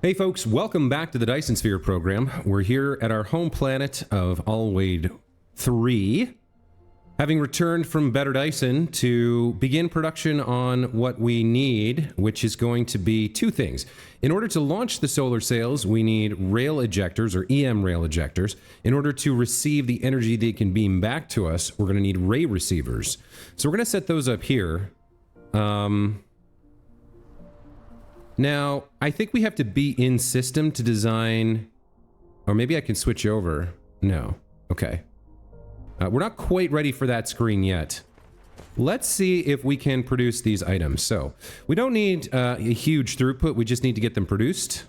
Hey folks, welcome back to the Dyson Sphere program. We're here at our home planet of Alwade 3, having returned from Better Dyson to begin production on what we need, which is going to be two things. In order to launch the solar sails, we need rail ejectors, or EM rail ejectors. In order to receive the energy they can beam back to us, we're going to need ray receivers. So we're going to set those up here. Now, I think we have to be in system to design, or maybe I can switch over. No. Okay. We're not quite ready for that screen yet. Let's see if we can produce these items. So, we don't need a huge throughput, we just need to get them produced.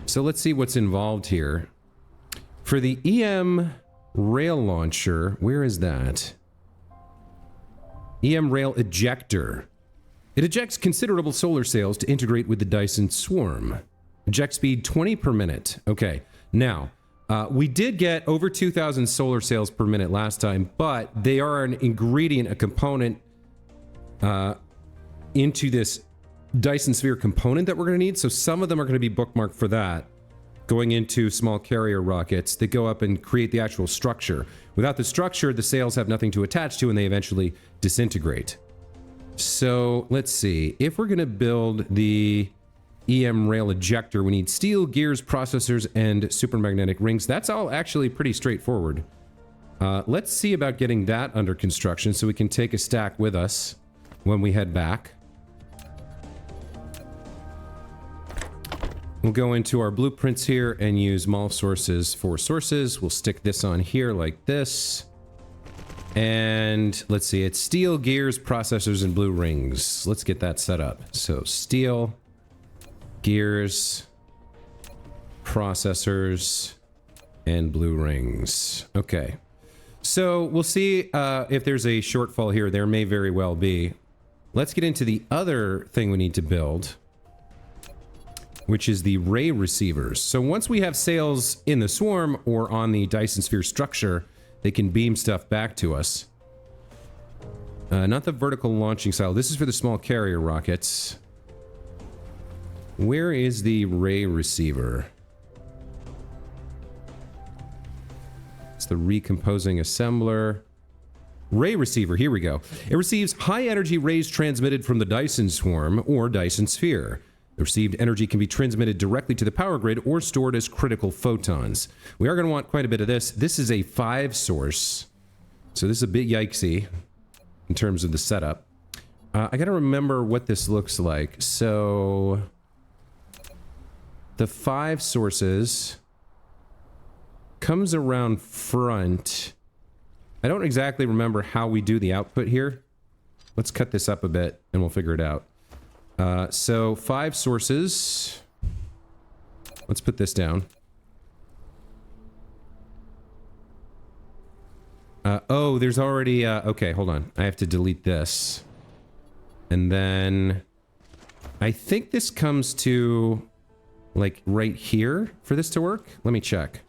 So let's see what's involved here. For the EM rail launcher, where is that? EM rail ejector. It ejects considerable solar sails to integrate with the Dyson swarm. Eject speed 20 per minute. Okay, now, we did get over 2,000 solar sails per minute last time, but they are an ingredient, a component into this Dyson Sphere component that we're going to need. So some of them are going to be bookmarked for that, going into small carrier rockets that go up and create the actual structure. Without the structure, the sails have nothing to attach to and they eventually disintegrate. So let's see, if we're going to build the EM rail ejector, we need steel, gears, processors, and supermagnetic rings. That's all actually pretty straightforward. Let's see about getting that under construction so we can take a stack with us when we head back. We'll go into our blueprints here and use mol sources for sources. We'll stick this on here like this. And let's see, it's steel, gears, processors, and blue rings. Let's get that set up. So steel, gears, processors, and blue rings. Okay. So we'll see if there's a shortfall here. There may very well be. Let's get into the other thing we need to build, which is the ray receivers. So once we have sails in the swarm or on the Dyson Sphere structure, they can beam stuff back to us. Not the vertical launching style. This is for the small carrier rockets. Where is the ray receiver? It's the recomposing assembler. Ray receiver, here we go. It receives high energy rays transmitted from the Dyson swarm or Dyson Sphere. The received energy can be transmitted directly to the power grid or stored as critical photons. We are going to want quite a bit of this. This is a 5 source, so this is a bit yikesy in terms of the setup. I got to remember what this looks like. So the 5 sources comes around front. I don't exactly remember how we do the output here. Let's cut this up a bit and we'll figure it out. So 5 sources. Let's put this down. Oh, there's already, okay, hold on. I have to delete this. And then I think this comes to like right here for this to work. Let me check.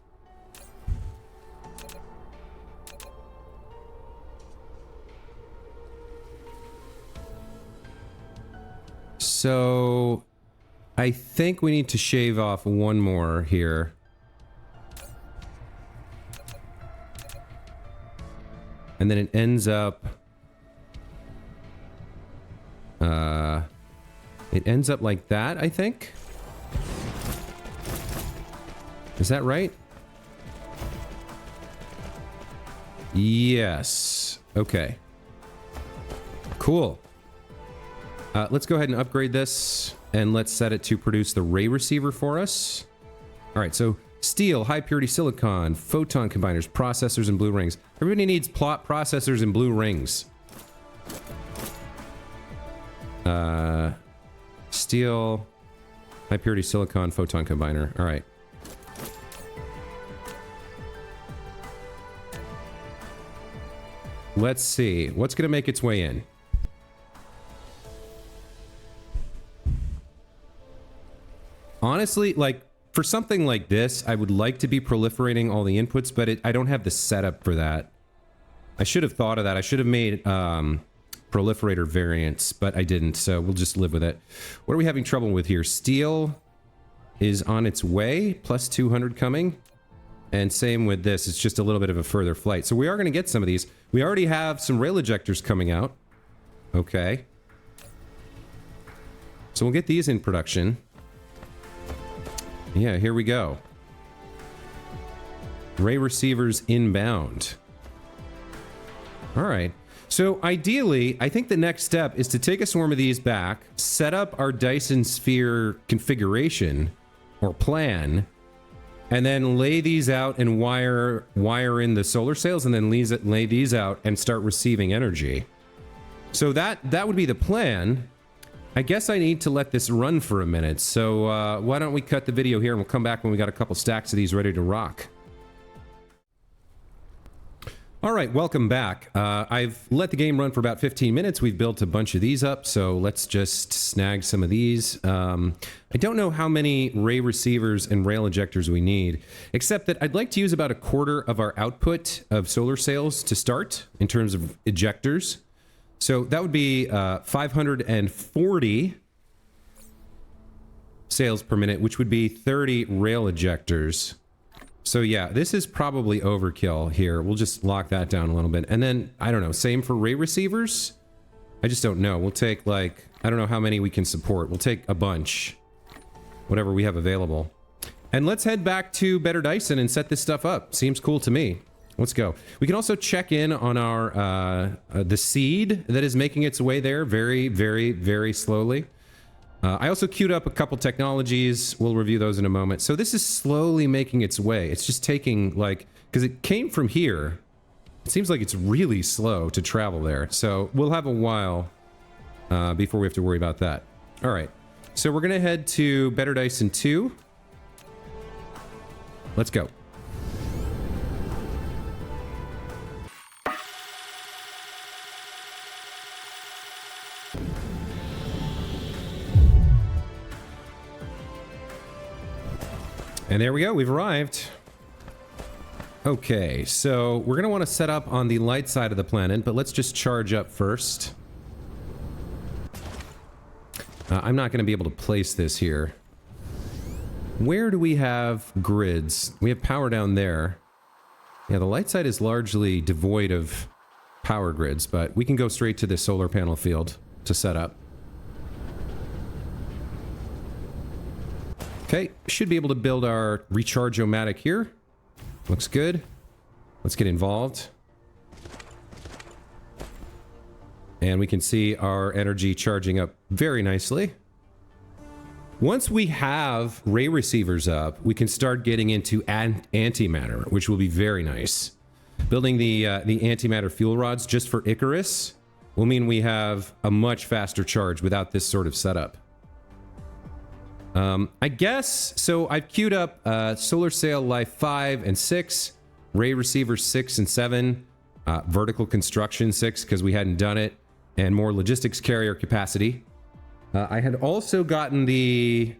So I think we need to shave off one more here. And then it ends up like that, I think. Is that right? Yes. Okay. Cool. Let's go ahead and upgrade this, and let's set it to produce the ray receiver for us. All right, so steel, high purity silicon, photon combiners, processors, and blue rings. Everybody needs plot processors and blue rings. Steel, high purity silicon, photon combiner. All right. Let's see. What's going to make its way in? Honestly, like, for something like this, I would like to be proliferating all the inputs, but I don't have the setup for that. I should have thought of that. I should have made proliferator variants, but I didn't, so we'll just live with it. What are we having trouble with here? Steel, is on its way, plus 200 coming. And same with this, it's just a little bit of a further flight. So we are going to get some of these. We already have some rail ejectors coming out. Okay. So we'll get these in production. Yeah, here we go. Ray receivers inbound. All right. So ideally, I think the next step is to take a swarm of these back, set up our Dyson sphere configuration or plan, and then lay these out and wire in the solar sails, and then lay these out and start receiving energy. So that would be the plan. I guess I need to let this run for a minute. So why don't we cut the video here and we'll come back when we got a couple stacks of these ready to rock. All right, welcome back. I've let the game run for about 15 minutes. We've built a bunch of these up, so let's just snag some of these. I don't know how many ray receivers and rail ejectors we need, except that I'd like to use about a quarter of our output of solar sails to start in terms of ejectors. So that would be 540 sails per minute, which would be 30 rail ejectors. So yeah, this is probably overkill here. We'll just lock that down a little bit. And then, I don't know, same for ray receivers? I just don't know. We'll take like, I don't know how many we can support. We'll take a bunch. Whatever we have available. And let's head back to Better Dyson and set this stuff up. Seems cool to me. Let's go. We can also check in on our, the seed that is making its way there very, very, very slowly. I also queued up a couple technologies. We'll review those in a moment. So this is slowly making its way. It's just taking like, because it came from here. It seems like it's really slow to travel there. So we'll have a while before we have to worry about that. All right. So we're going to head to Better Dyson 2. Let's go. And there we go, we've arrived. Okay, so we're gonna want to set up on the light side of the planet, but let's just charge up first. I'm not gonna be able to place this here. Where do we have grids? We have power down there. Yeah, the light side is largely devoid of power grids, but we can go straight to the solar panel field to set up. Okay, should be able to build our recharge-o-matic here. Looks good. Let's get involved. And we can see our energy charging up very nicely. Once we have ray receivers up, we can start getting into antimatter, which will be very nice. Building the antimatter fuel rods just for Icarus will mean we have a much faster charge without this sort of setup. I guess, so I've queued up Solar Sail Life 5 and 6, Ray Receiver 6 and 7, Vertical Construction 6 because we hadn't done it, and more Logistics Carrier capacity. I had also gotten the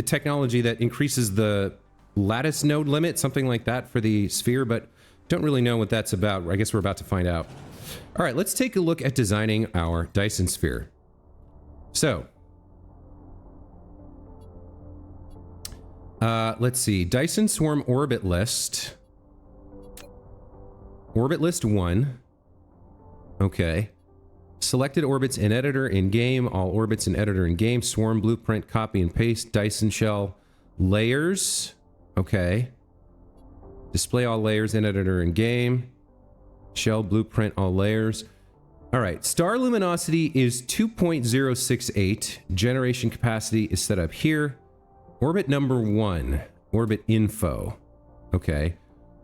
technology that increases the lattice node limit, something like that for the sphere, but don't really know what that's about. I guess we're about to find out. All right, let's take a look at designing our Dyson sphere. So, let's see. Dyson Swarm Orbit List. Orbit List 1. Okay. Selected orbits in editor in game. All orbits in editor in game. Swarm blueprint, copy and paste. Dyson shell layers. Okay. Display all layers in editor in game. Shell blueprint all layers. All right. Star luminosity is 2.068. Generation capacity is set up here. Orbit number 1, orbit info. Okay.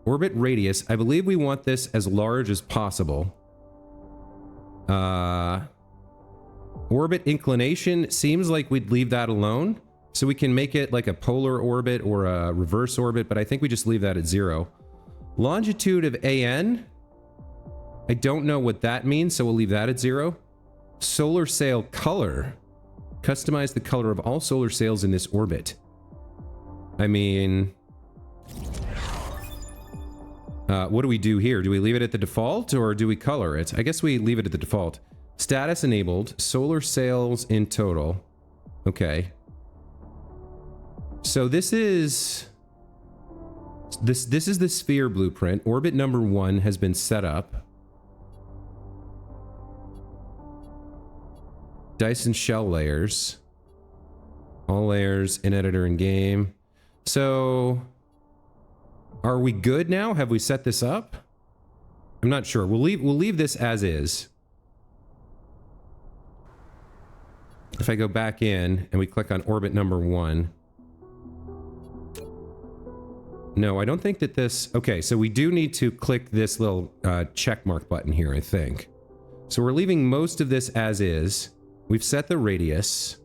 Orbit radius, I believe we want this as large as possible. Orbit inclination, seems like we'd leave that alone. So we can make it like a polar orbit or a reverse orbit, but I think we just leave that at 0. Longitude of AN, I don't know what that means, so we'll leave that at 0. Solar sail color, customize the color of all solar sails in this orbit. I mean, what do we do here? Do we leave it at the default or do we color it? I guess we leave it at the default. Status enabled, solar sails in total. Okay. So this is the sphere blueprint. Orbit number 1 has been set up. Dyson shell layers. All layers in editor and game. So are we good now? Have we set this up? I'm not sure. We'll leave this as is. If I go back in and we click on orbit number 1. No, I don't think that this... Okay, so we do need to click this little check mark button here, I think. So we're leaving most of this as is. We've set the radius.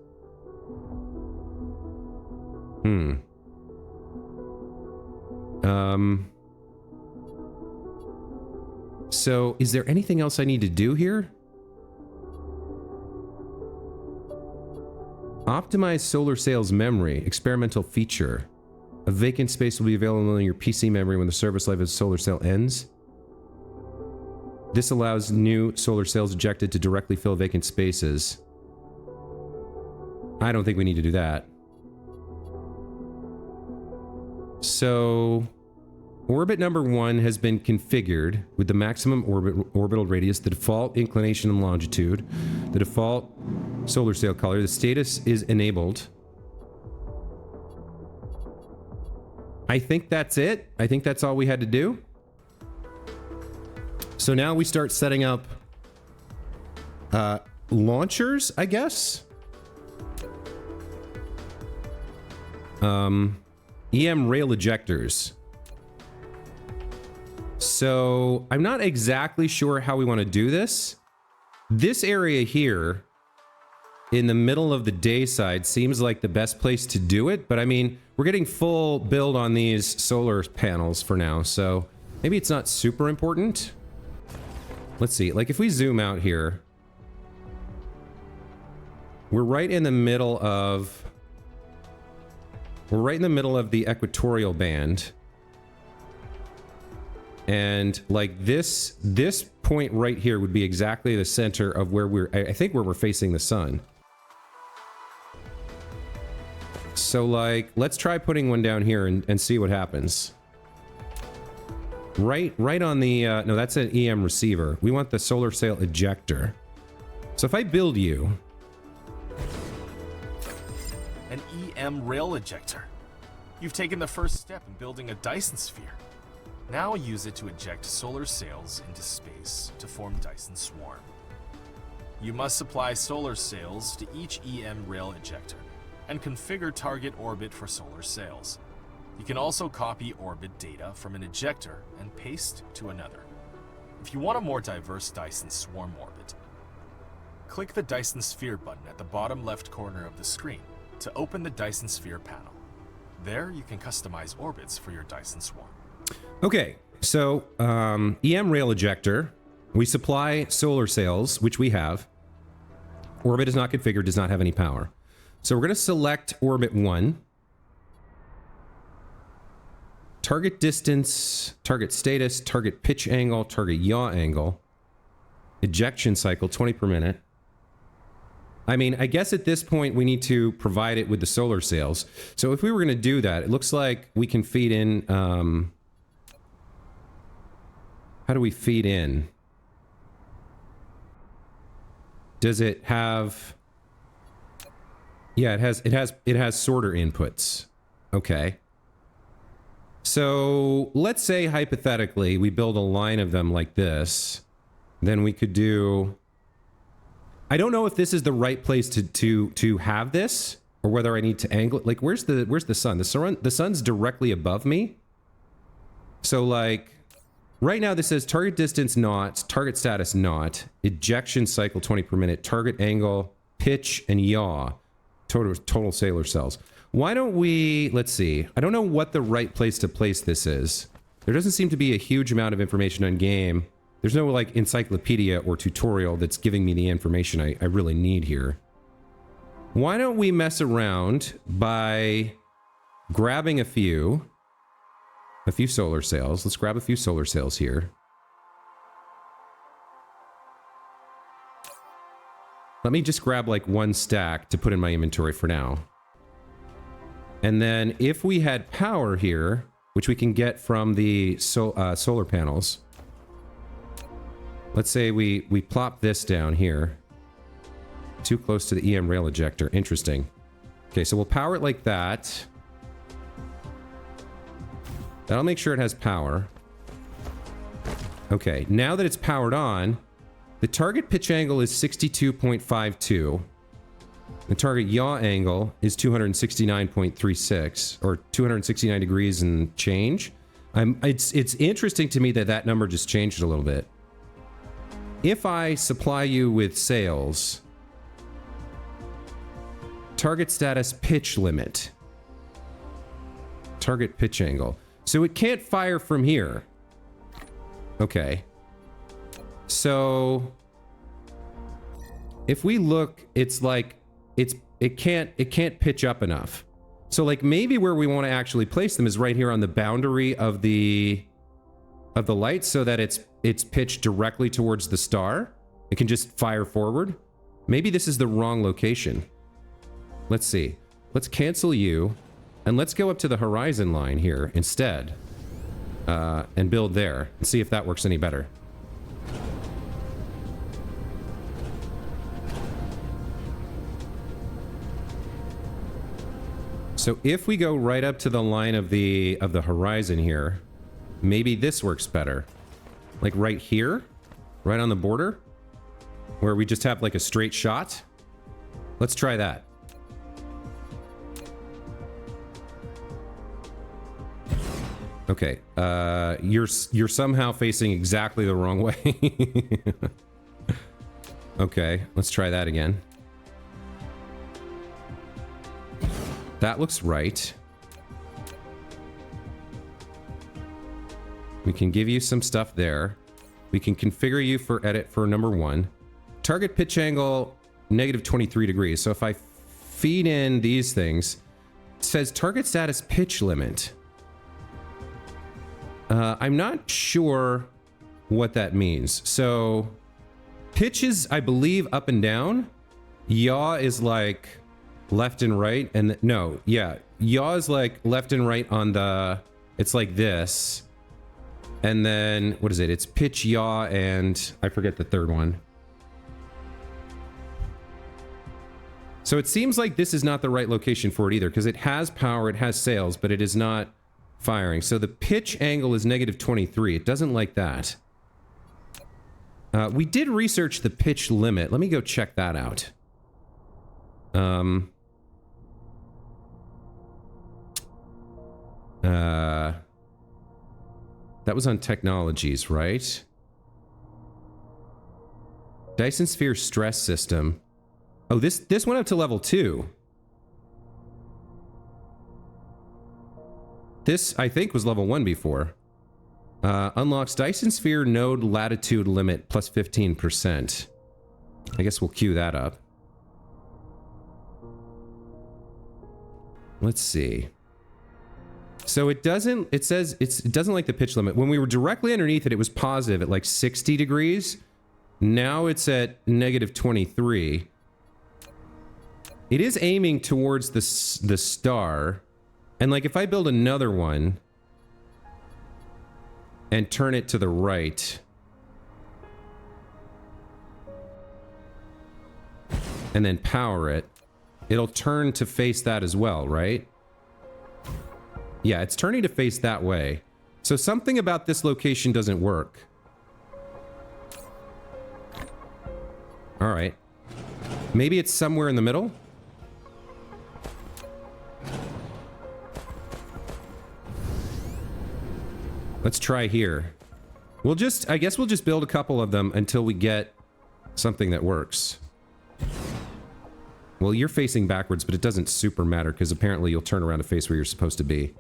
So is there anything else I need to do here? Optimize solar sails memory, experimental feature. A vacant space will be available in your PC memory when the service life of the solar sail ends. This allows new solar sails ejected to directly fill vacant spaces. I don't think we need to do that. So, orbit number 1 has been configured with the maximum orbital radius, the default inclination and longitude, the default solar sail color. The status is enabled. I think that's it. I think that's all we had to do. So now we start setting up launchers, I guess. EM rail ejectors. So I'm not exactly sure how we want to do this. This area here in the middle of the day side seems like the best place to do it, but I mean, we're getting full build on these solar panels for now, so maybe it's not super important. Let's see, like if we zoom out here, we're right in the middle of the equatorial band. And like this point right here would be exactly the center of where I think where we're facing the sun. So like, let's try putting one down here and see what happens. Right on the, no, that's an EM receiver. We want the solar sail ejector. So if I build you. An EM rail ejector. You've taken the first step in building a Dyson sphere. Now use it to eject solar sails into space to form Dyson swarm. You must supply solar sails to each EM rail ejector and configure target orbit for solar sails. You can also copy orbit data from an ejector and paste to another. If you want a more diverse Dyson swarm orbit, click the Dyson sphere button at the bottom left corner of the screen to open the Dyson sphere panel. There you can customize orbits for your Dyson swarm. Okay, so EM rail ejector, we supply solar sails, which we have. Orbit is not configured, does not have any power. So we're going to select orbit 1. Target distance, target status, target pitch angle, target yaw angle. Ejection cycle, 20 per minute. I mean, I guess at this point we need to provide it with the solar sails. So if we were going to do that, it looks like we can feed in... how do we feed in? Does it have... Yeah, it has sorter inputs. Okay. So let's say hypothetically we build a line of them like this. Then we could do... I don't know if this is the right place to have this, or whether I need to angle it. Like, where's the sun? The sun's directly above me. So like, right now this says target distance not, target status not, ejection cycle 20 per minute, target angle, pitch, and yaw. Total sailor cells. Why don't we, let's see. I don't know what the right place to place this is. There doesn't seem to be a huge amount of information on game. There's no like encyclopedia or tutorial that's giving me the information I really need here. Why don't we mess around by grabbing a few solar sails. Let's grab a few solar sails here. Let me just grab like one stack to put in my inventory for now. And then if we had power here, which we can get from the solar panels, let's say we plop this down here. Too close to the EM rail ejector. Interesting. Okay, so we'll power it like that. That'll make sure it has power. Okay, now that it's powered on, the target pitch angle is 62.52. The target yaw angle is 269.36, or 269 degrees and change. It's interesting to me that that number just changed a little bit. If I supply you with sails, target status pitch limit, target pitch angle. So it can't fire from here. Okay. So if we look, it's like it can't pitch up enough. So like maybe where we want to actually place them is right here on the boundary of the light, so that it's pitched directly towards the star. It can just fire forward. Maybe this is the wrong location. Let's see. Let's cancel you, and let's go up to the horizon line here instead, and build there and see if that works any better. So if we go right up to the line of the horizon here, maybe this works better. Like right here, right on the border, where we just have like a straight shot. Let's try that. Okay, you're somehow facing exactly the wrong way. Okay, let's try that again. That looks right. We can give you some stuff there. We can configure you for edit for number 1. Target pitch angle, negative 23 degrees. So if I feed in these things, it says target status pitch limit. I'm not sure what that means. So pitch is, I believe, up and down. Yaw is like left and right, and no, yeah, yaw is like left and right on the, it's like this, and then what is it? It's pitch, yaw, and I forget the third one. So it seems like this is not the right location for it either, because it has power, it has sails, but it is not firing. So the pitch angle is negative 23. It doesn't like that. We did research the pitch limit. Let me go check that out. That was on technologies, right? Dyson Sphere stress system. Oh, this went up to level 2. This, I think, was level 1 before. Unlocks Dyson Sphere node latitude limit plus 15%. I guess we'll queue that up. Let's see. So it doesn't, it says it doesn't like the pitch limit. When we were directly underneath it, it was positive at like 60 degrees. Now it's at negative 23. It is aiming towards the star. And like if I build another one and turn it to the right, and then power it, it'll turn to face that as well, right? Yeah, it's turning to face that way. So something about this location doesn't work. All right. Maybe it's somewhere in the middle? Let's try here. We'll just, I guess we'll just build a couple of them until we get something that works. Well, you're facing backwards, but it doesn't super matter because apparently you'll turn around to face where you're supposed to be.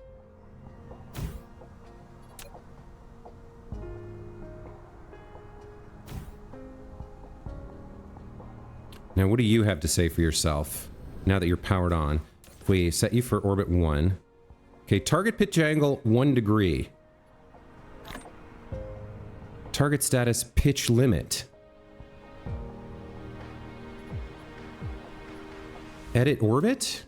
Now, what do you have to say for yourself now that you're powered on? If we set you for orbit 1. Okay, target pitch angle 1 degree. Target status pitch limit. Edit orbit?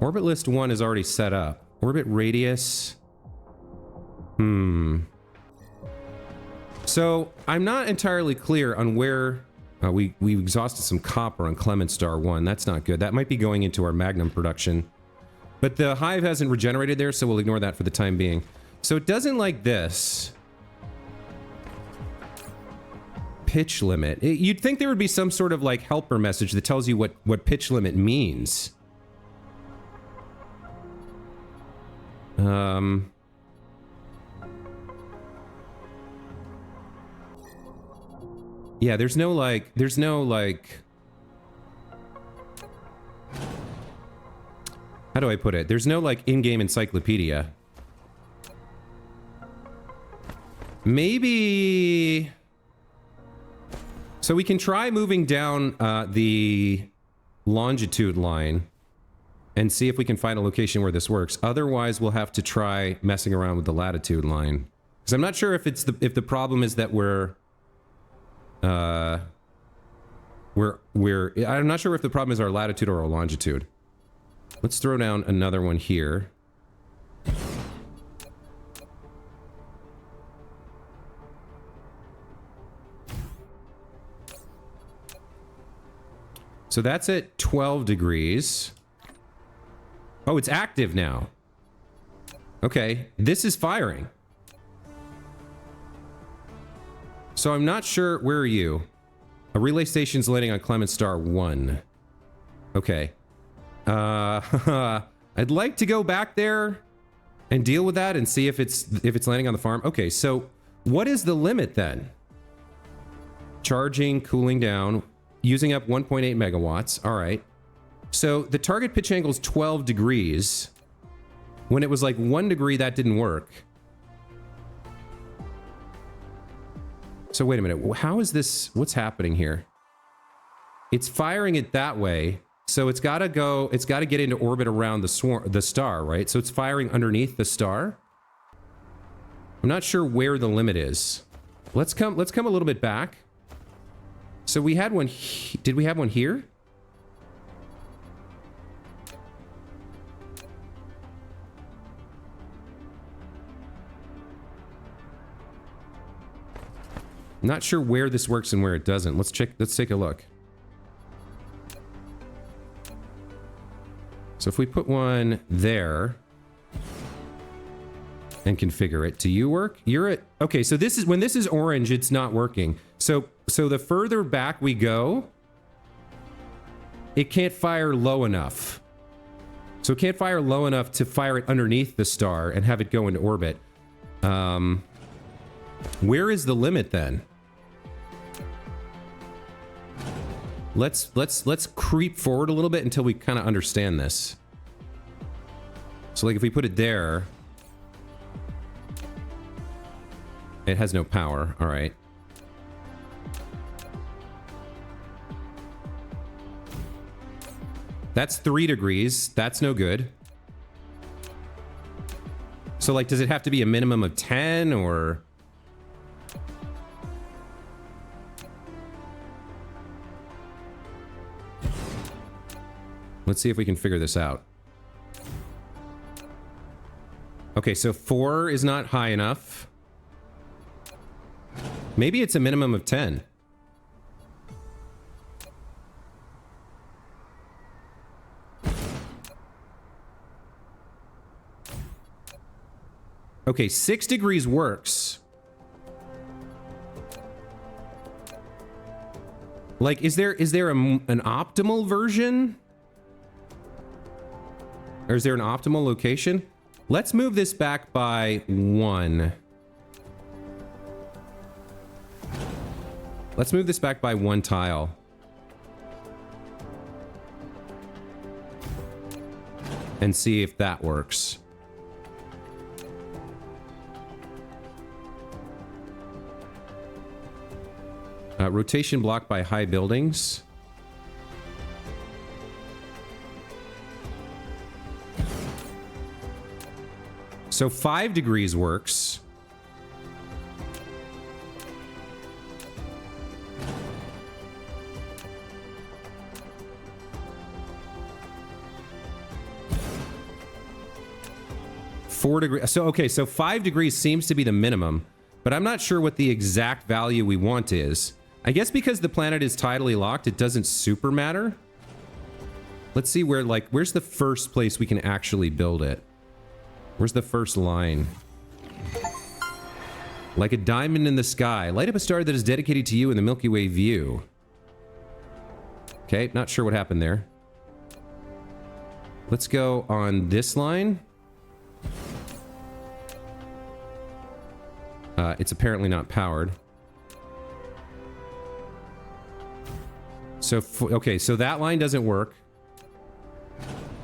Orbit list 1 is already set up. Orbit radius. So I'm not entirely clear on where we exhausted some copper on Clement Star 1. That's not good. That might be going into our Magnum production. But the hive hasn't regenerated there, so we'll ignore that for the time being. So it doesn't like this. Pitch limit. You'd think there would be some sort of like helper message that tells you what pitch limit means. Yeah, there's no like how do I put it? There's no like in-game encyclopedia. Maybe so we can try moving down the longitude line and see if we can find a location where this works. Otherwise, we'll have to try messing around with the latitude line. Because I'm not sure if the problem is that I'm not sure if the problem is our latitude or our longitude. Let's throw down another one here. So that's at 12 degrees. Oh, it's active now. Okay, this is firing. So I'm not sure, where are you? A relay station's landing on Clement Star 1. Okay. I'd like to go back there and deal with that and see if it's landing on the farm. Okay, so what is the limit then? Charging, cooling down, using up 1.8 megawatts. All right. So the target pitch angle is 12 degrees. When it was like 1 degree, that didn't work. So wait a minute. How is this? What's happening here? It's firing it that way. So it's got to get into orbit around the star, right? So it's firing underneath the star. I'm not sure where the limit is. Let's come a little bit back. So we had one. Did we have one here? Not sure where this works and where it doesn't. Let's take a look. So if we put one there and configure it, do you work? You're at, okay, so this is, when this is orange, it's not working. So the further back we go, it can't fire low enough. So it can't fire low enough to fire it underneath the star and have it go into orbit. Where is the limit then? Let's creep forward a little bit until we kind of understand this. So like if we put it there, it has no power. All right. That's 3 degrees. That's no good. So like, does it have to be a minimum of 10 or? Let's see if we can figure this out. Okay, so 4 is not high enough. Maybe it's a minimum of 10. Okay, 6 degrees works. Like, is there an optimal version? Or is there an optimal location? Let's move this back by 1. Let's move this back by 1 tile. And see if that works. Rotation blocked by high buildings. So 5 degrees works. 4 degrees. So, okay, so 5 degrees seems to be the minimum, but I'm not sure what the exact value we want is. I guess because the planet is tidally locked, it doesn't super matter. Let's see where, like, where's the first place we can actually build it? Where's the first line? Like a diamond in the sky. Light up a star that is dedicated to you in the Milky Way view. Okay, not sure what happened there. Let's go on this line. It's apparently not powered. So, okay, so that line doesn't work.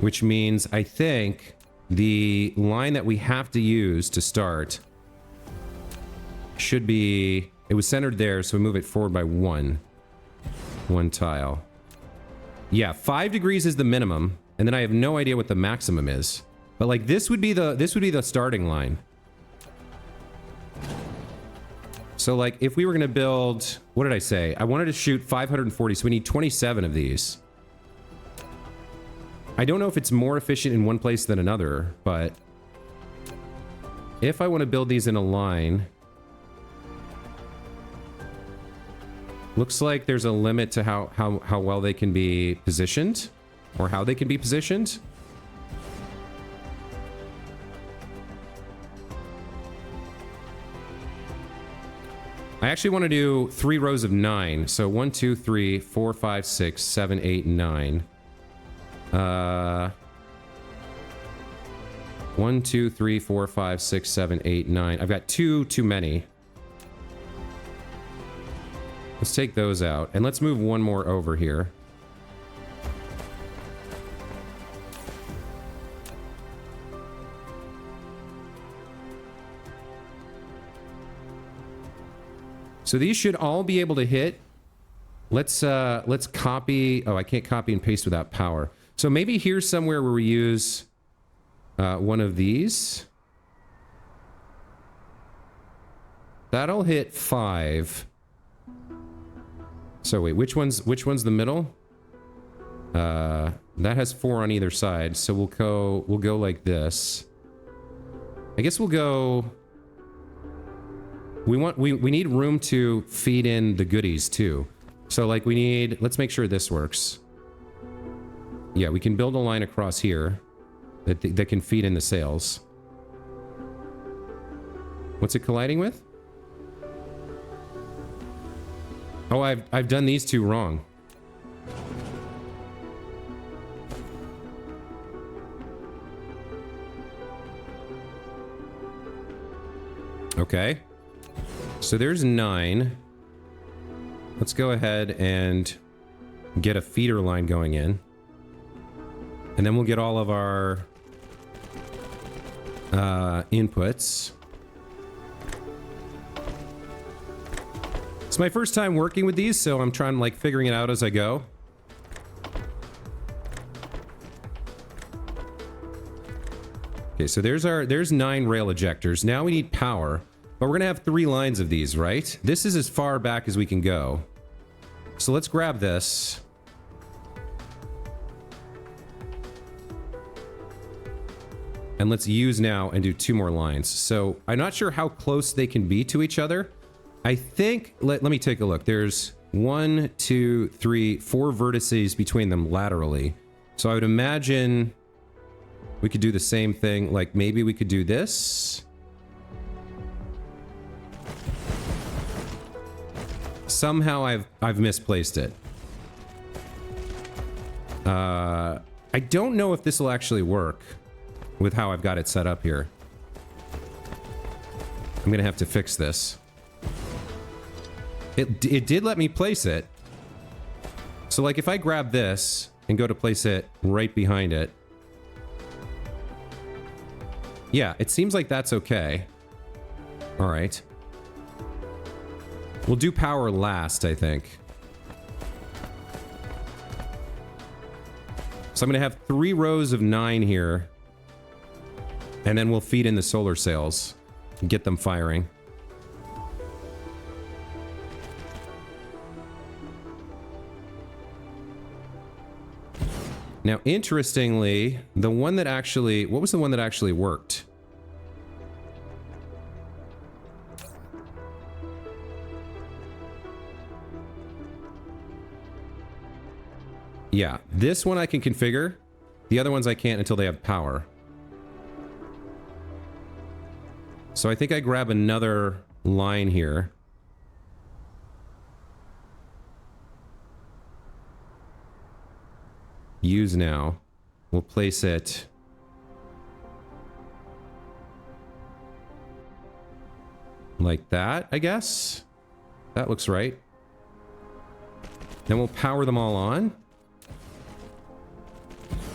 Which means, I think, the line that we have to use to start should be... It was centered there, so we move it forward by 1 tile. Yeah, 5 degrees is the minimum, and then I have no idea what the maximum is. But like this would be the starting line. So like if we were gonna build, what did I say? I wanted to shoot 540, so we need 27 of these. I don't know if it's more efficient in one place than another, but if I want to build these in a line, looks like there's a limit to how well they can be positioned, or how they can be positioned. I actually want to do 3 rows of 9. So 1, 2, 3, 4, 5, 6, 7, 8, 9. 1, 2, 3, 4, 5, 6, 7, 8, 9. I've got 2 too many. Let's take those out, and let's move 1 more over here. So these should all be able to hit. Let's copy. Oh, I can't copy and paste without power. So maybe here's somewhere where we use one of these. That'll hit 5. So wait, which one's the middle? That has 4 on either side. So we'll go like this. I guess we'll go. We need room to feed in the goodies too. So like we need, let's make sure this works. Yeah, we can build a line across here that can feed in the sails. What's it colliding with? Oh, I've done these 2 wrong. Okay. So there's 9. Let's go ahead and get a feeder line going in. And then we'll get all of our inputs. It's my first time working with these, so I'm trying like figuring it out as I go. Okay, so there's 9 rail ejectors. Now we need power. But we're gonna have 3 lines of these, right? This is as far back as we can go. So let's grab this. And let's use now and do 2 more lines. So I'm not sure how close they can be to each other. I think, let me take a look. There's 1, 2, 3, 4 vertices between them laterally. So I would imagine we could do the same thing. Like maybe we could do this. Somehow I've misplaced it. I don't know if this will actually work with how I've got it set up here. I'm gonna have to fix this. It did let me place it. So like if I grab this and go to place it right behind it. Yeah, it seems like that's okay. All right. We'll do power last, I think. So I'm going to have 3 rows of 9 here. And then we'll feed in the solar sails and get them firing. Now, interestingly, the one that actually... What was the one that actually worked? Yeah, this one I can configure. The other ones I can't until they have power. So I think I grab another line here. Use now. We'll place it like that, I guess. That looks right. Then we'll power them all on.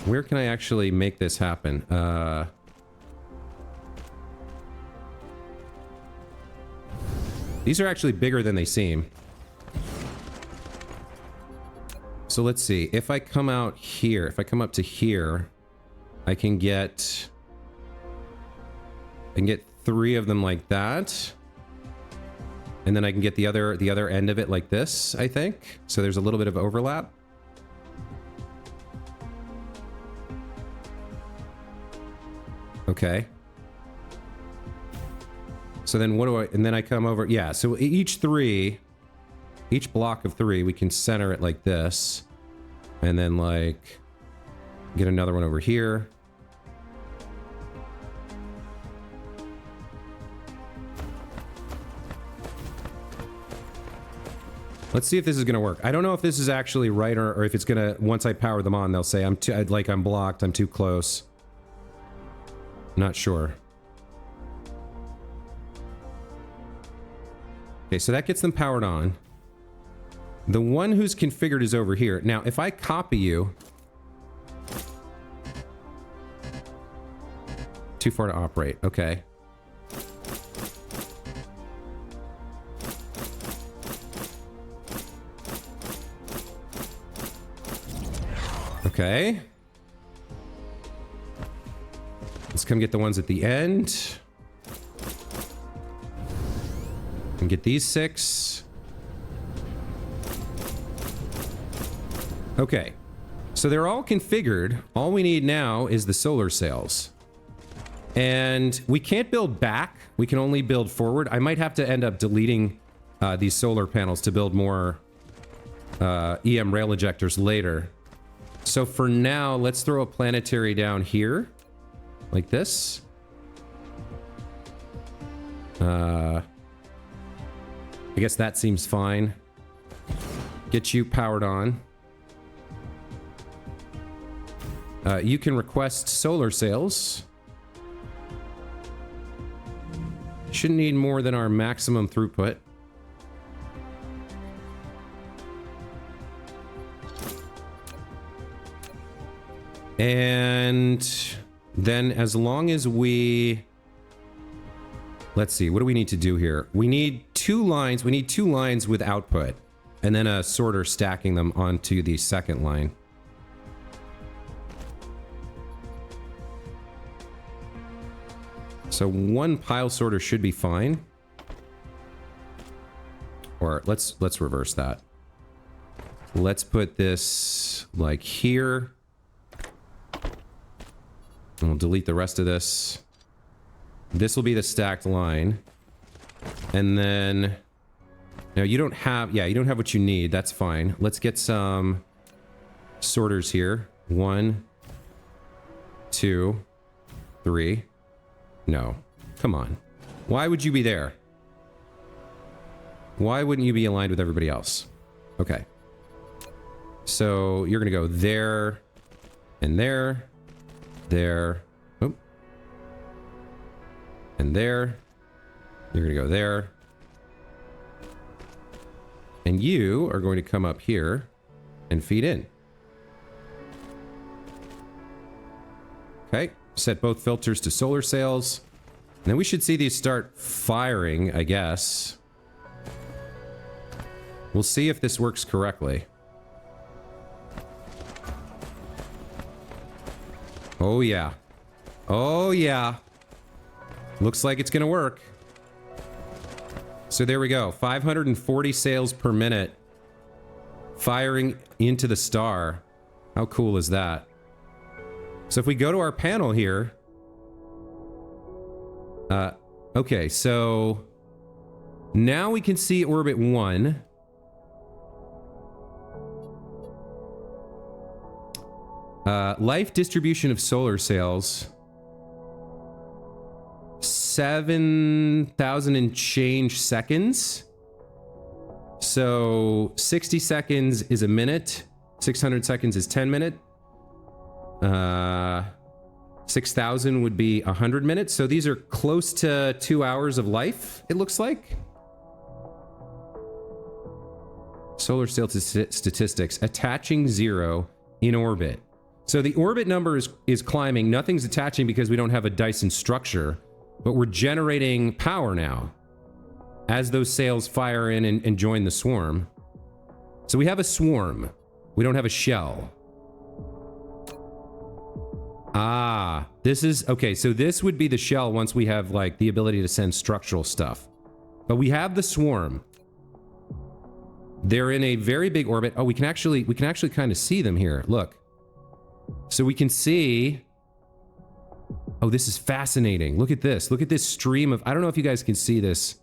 Where can I actually make this happen? These are actually bigger than they seem. So let's see. If I come out here, if I come up to here, I can get 3 of them like that. And then I can get the other end of it like this, I think. So there's a little bit of overlap. Okay. So then what do I, and then I come over, yeah, so each block of 3, we can center it like this. And then like, get another one over here. Let's see if this is going to work. I don't know if this is actually right or if it's going to, once I power them on, they'll say I'm blocked, I'm too close. Not sure. Okay, so that gets them powered on. The one who's configured is over here. Now, if I copy you... Too far to operate. Okay. Okay. Let's come get the ones at the end. And get these 6. Okay. So they're all configured. All we need now is the solar sails. And we can't build back. We can only build forward. I might have to end up deleting these solar panels to build more EM rail ejectors later. So for now, let's throw a planetary down here. Like this. I guess that seems fine. Get you powered on. You can request solar sails. Shouldn't need more than our maximum throughput. And then as long as we... Let's see, what do we need to do here? We need 2 lines. We need 2 lines with output. And then a sorter stacking them onto the second line. So 1 pile sorter should be fine. Or let's reverse that. Let's put this like here. And we'll delete the rest of this. This will be the stacked line. And then... Now you don't have... Yeah, you don't have what you need. That's fine. Let's get some sorters here. 1, 2, 3. No. Come on. Why would you be there? Why wouldn't you be aligned with everybody else? Okay. So you're going to go there and there. There. Oh. And there. You're going to go there. And you are going to come up here and feed in. Okay. Set both filters to solar sails. And then we should see these start firing, I guess. We'll see if this works correctly. Oh, yeah. Oh, yeah. Looks like it's going to work. So there we go. 540 sails per minute. Firing into the star. How cool is that? So if we go to our panel here... okay, so... Now we can see orbit 1. Life distribution of solar sails. 7,000 and change seconds. So 60 seconds is a minute. 600 seconds is 10 minutes. 6,000 would be 100 minutes. So these are close to 2 hours of life, it looks like. Solar sail statistics. Attaching 0 in orbit. So the orbit number is climbing. Nothing's attaching because we don't have a Dyson structure. But we're generating power now as those sails fire in and join the swarm. So we have a swarm. We don't have a shell. Ah, this is... Okay, so this would be the shell once we have, like, the ability to send structural stuff. But we have the swarm. They're in a very big orbit. Oh, we can actually kind of see them here. Look. So we can see... Oh, this is fascinating. Look at this. Look at this stream of... I don't know if you guys can see this,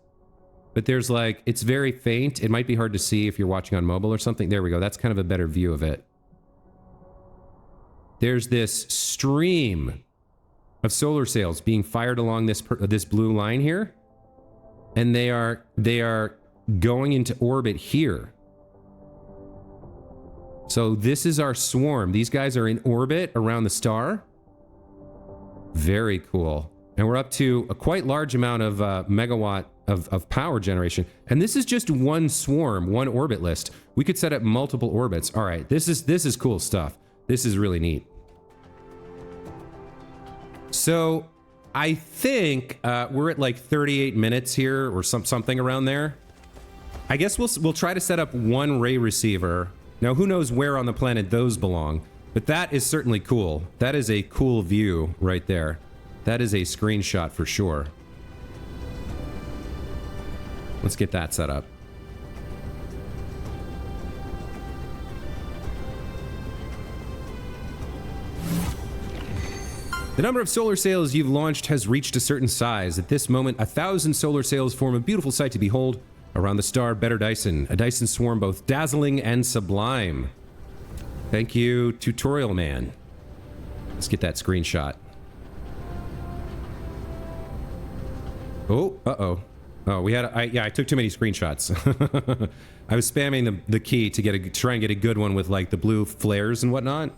but there's like... It's very faint. It might be hard to see if you're watching on mobile or something. There we go. That's kind of a better view of it. There's this stream of solar sails being fired along this blue line here. And they are going into orbit here. So this is our swarm. These guys are in orbit around the star. Very cool. And we're up to a quite large amount of megawatt of power generation. And this is just one swarm, one orbit list. We could set up multiple orbits. All right, this is cool stuff. This is really neat. So I think we're at like 38 minutes here or something around there. I guess we'll try to set up one ray receiver. Now, who knows where on the planet those belong? But that is certainly cool. That is a cool view right there. That is a screenshot for sure. Let's get that set up. The number of solar sails you've launched has reached a certain size. At this moment, 1,000 solar sails form a beautiful sight to behold around the star Better Dyson, a Dyson swarm both dazzling and sublime. Thank you, Tutorial Man. Let's get that screenshot. Oh, uh-oh. Oh, we had... I took too many screenshots. I was spamming the key to try and get a good one with, like, the blue flares and whatnot.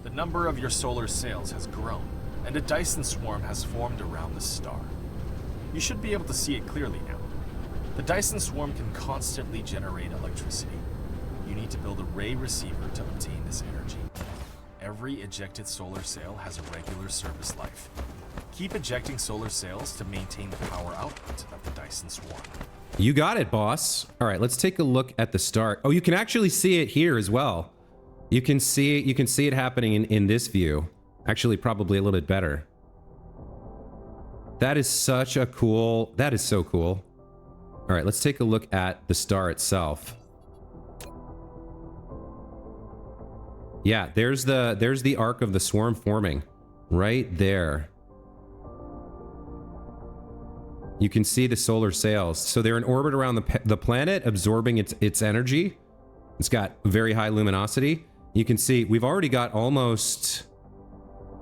The number of your solar sails has grown, and a Dyson swarm has formed around the star. You should be able to see it clearly now. The Dyson swarm can constantly generate electricity. You need to build a ray receiver to obtain this energy. Every ejected solar sail has a regular service life. Keep ejecting solar sails to maintain the power output of the Dyson swarm. You got it, boss. All right, let's take a look at the star. Oh, you can actually see it here as well. You can see it happening in this view. Actually, probably a little bit better. That is such a cool... That is so cool. All right, let's take a look at the star itself. Yeah, there's the arc of the swarm forming right there. You can see the solar sails. So they're in orbit around the planet, absorbing its energy. It's got very high luminosity. You can see we've already got almost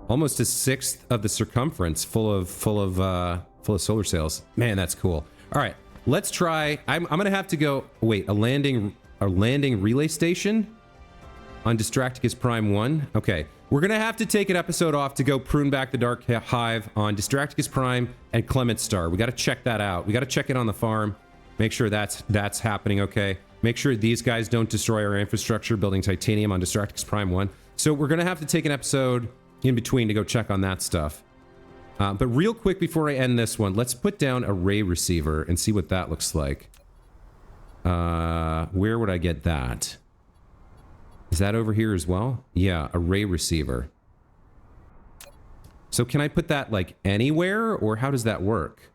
a sixth of the circumference full of solar sails. Man, that's cool. All right, let's try. I'm gonna have to go. Wait, a landing relay station on Distracticus Prime 1. Okay, we're gonna have to take an episode off to go prune back the Dark Hive on Distracticus Prime and Clement Star. We got to check that out. We got to check it on the farm. Make sure that's happening. Okay. Make sure these guys don't destroy our infrastructure building titanium on Distracticus Prime 1. So we're gonna have to take an episode in between to go check on that stuff. But real quick before I end this one, let's put down a ray receiver and see what that looks like. Where would I get that? Is that over here as well? Yeah, a ray receiver. So can I put that like anywhere, or how does that work?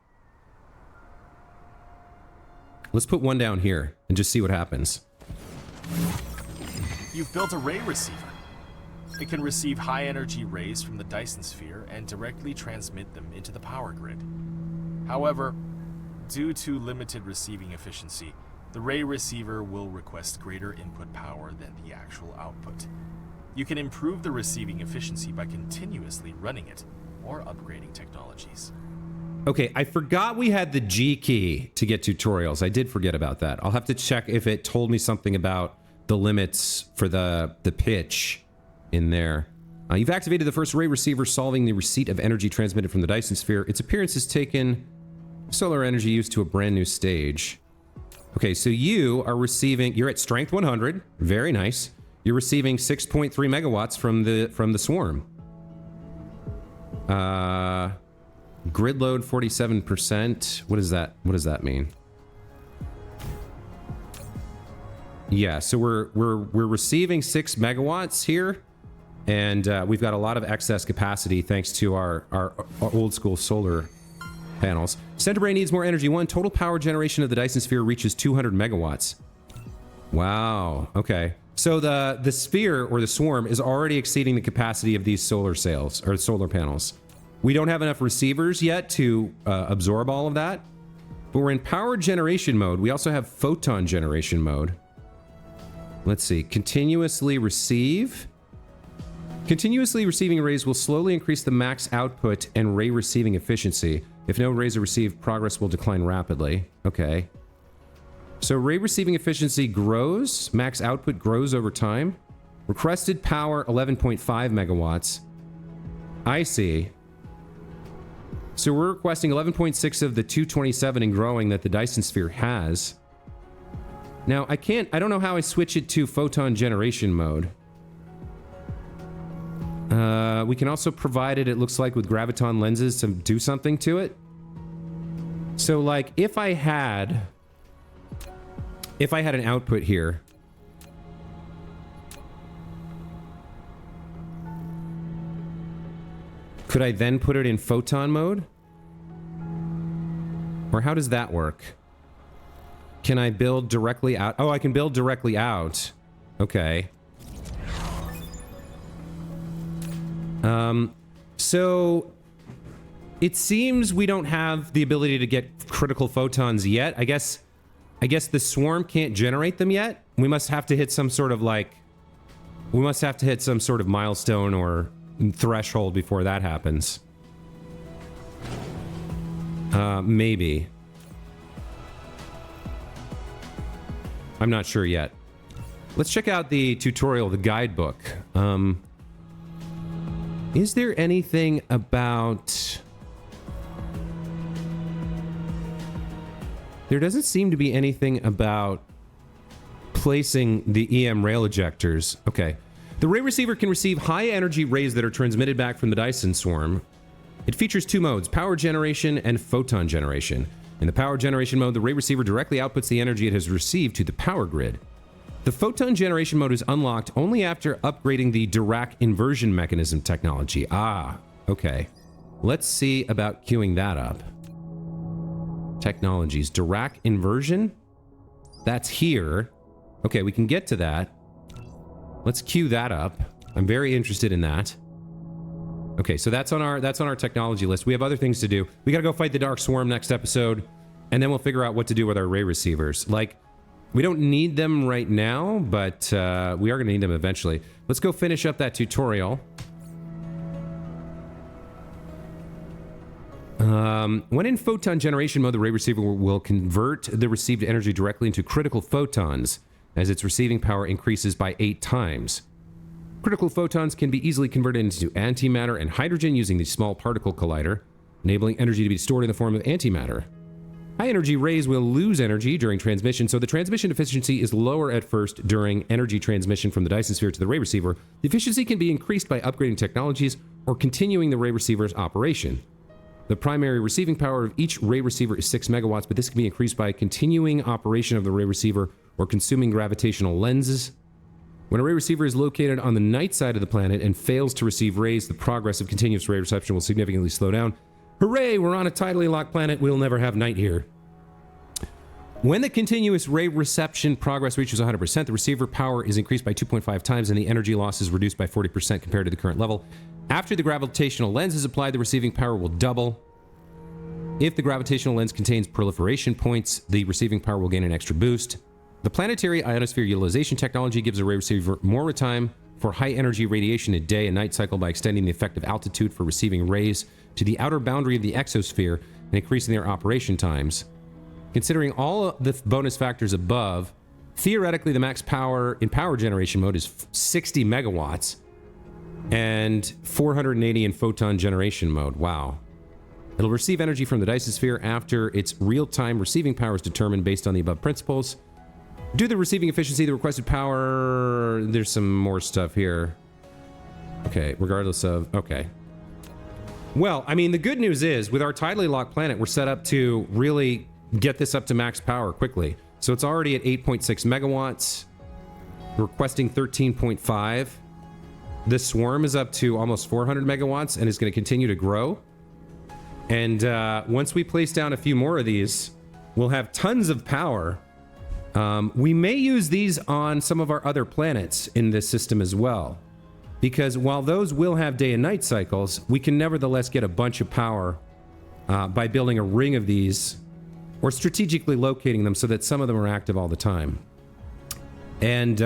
Let's put one down here and just see what happens. You've built a ray receiver. It can receive high-energy rays from the Dyson sphere and directly transmit them into the power grid. However, due to limited receiving efficiency, the ray receiver will request greater input power than the actual output. You can improve the receiving efficiency by continuously running it or upgrading technologies. Okay, I forgot we had the G key to get tutorials. I did forget about that. I'll have to check if it told me something about the limits for the pitch in there. You've activated the first ray receiver, solving the receipt of energy transmitted from the Dyson sphere. Its appearance has taken solar energy used to a brand new stage. Okay, so you are receiving, you're at strength 100. Very nice. You're receiving 6.3 megawatts from the swarm. Grid load 47%. What is that? What does that mean? Yeah, so we're receiving 6 megawatts here, and we've got a lot of excess capacity thanks to our old school solar panels. Center Brain needs more energy. Total power generation of the Dyson sphere reaches 200 megawatts. Wow. Okay. So the sphere or the swarm is already exceeding the capacity of these solar sails or solar panels. We don't have enough receivers yet to absorb all of that, but we're in power generation mode. We also have photon generation mode. Let's see. Continuously receive. Continuously receiving rays will slowly increase the max output and ray receiving efficiency. If no rays are received, progress will decline rapidly. Okay. So ray receiving efficiency grows, max output grows over time. Requested power 11.5 megawatts. I see. So we're requesting 11.6 of the 227 and growing that the Dyson sphere has. Now I don't know how I switch it to photon generation mode. We can also provide it, looks like, with graviton lenses to do something to it. So like if I had an output here, could I then put it in photon mode? Or how does that work? Can I build directly out? Oh, I can build directly out. Okay. So it seems we don't have the ability to get critical photons yet. I guess the swarm can't generate them yet. We must have to hit some sort of milestone or threshold before that happens. Maybe. I'm not sure yet. Let's check out the tutorial, the guidebook. Is there anything about... There doesn't seem to be anything about placing the EM rail ejectors. Okay. The ray receiver can receive high energy rays that are transmitted back from the Dyson swarm. It features 2 modes, power generation and photon generation. In the power generation mode, the ray receiver directly outputs the energy it has received to the power grid. The photon generation mode is unlocked only after upgrading the Dirac inversion mechanism technology. Ah, okay. Let's see about queuing that up. Technologies. Dirac inversion? That's here. Okay, we can get to that. Let's queue that up. I'm very interested in that. Okay, so that's on our technology list. We have other things to do. We gotta go fight the Dark Swarm next episode, and then we'll figure out what to do with our ray receivers. Like, we don't need them right now, but we are gonna need them eventually. Let's go finish up that tutorial. When in photon generation mode, the ray receiver will convert the received energy directly into critical photons as its receiving power increases by 8 times. Critical photons can be easily converted into antimatter and hydrogen using the small particle collider, enabling energy to be stored in the form of antimatter. High energy rays will lose energy during transmission, so the transmission efficiency is lower at first during energy transmission from the Dyson sphere to the ray receiver. The efficiency can be increased by upgrading technologies or continuing the ray receiver's operation. The primary receiving power of each ray receiver is 6 megawatts, but this can be increased by continuing operation of the ray receiver or consuming gravitational lenses. When a ray receiver is located on the night side of the planet and fails to receive rays, the progress of continuous ray reception will significantly slow down. Hooray, we're on a tidally locked planet, we'll never have night here. When the continuous ray reception progress reaches 100%, the receiver power is increased by 2.5 times and the energy loss is reduced by 40% compared to the current level. After the gravitational lens is applied, the receiving power will double. If the gravitational lens contains proliferation points, the receiving power will gain an extra boost. The planetary ionosphere utilization technology gives a ray receiver more time for high energy radiation at day and night cycle by extending the effective altitude for receiving rays to the outer boundary of the exosphere and increasing their operation times. Considering all the bonus factors above, theoretically the max power in power generation mode is 60 megawatts and 480 in photon generation mode. Wow. It'll receive energy from the Dyson sphere after its real-time receiving power is determined based on the above principles. Due to the receiving efficiency, the requested power... There's some more stuff here. Okay, regardless of... Okay. Well, I mean, the good news is, with our tidally locked planet, we're set up to really get this up to max power quickly. So it's already at 8.6 megawatts, requesting 13.5. This swarm is up to almost 400 megawatts and is going to continue to grow. And once we place down a few more of these, we'll have tons of power. We may use these on some of our other planets in this system as well. Because while those will have day and night cycles, we can nevertheless get a bunch of power by building a ring of these or strategically locating them so that some of them are active all the time. And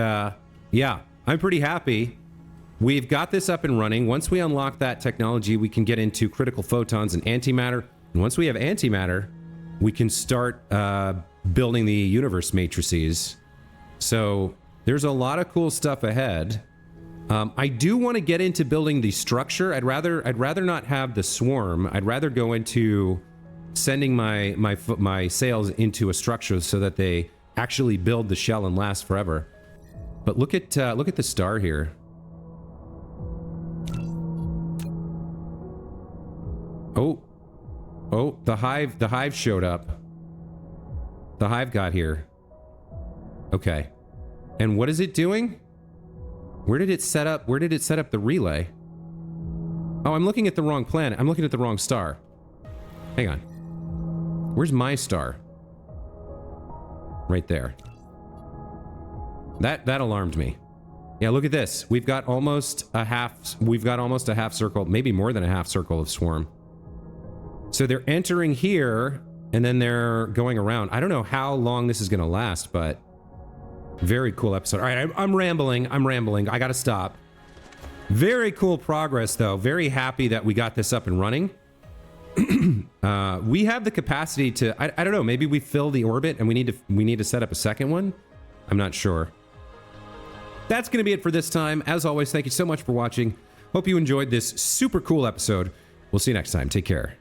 yeah, I'm pretty happy. We've got this up and running. Once we unlock that technology, we can get into critical photons and antimatter. And once we have antimatter, we can start building the universe matrices. So there's a lot of cool stuff ahead. I do want to get into building the structure. I'd rather not have the swarm. I'd rather go into sending my sails into a structure so that they actually build the shell and last forever. But look at the star here. Oh, the hive showed up. The hive got here. Okay. And what is it doing? Where did it set up the relay? Oh, I'm looking at the wrong planet. I'm looking at the wrong star. Hang on. Where's my star? Right there. That alarmed me. Yeah, look at this. We've got almost a half circle, maybe more than a half circle of swarm. So they're entering here and then they're going around. I don't know how long this is going to last, but very cool episode. All right, I'm rambling. I got to stop. Very cool progress, though. Very happy that we got this up and running. We have the capacity to, I don't know, maybe we fill the orbit and we need to set up a second one. I'm not sure. That's going to be it for this time. As always, thank you so much for watching. Hope you enjoyed this super cool episode. We'll see you next time. Take care.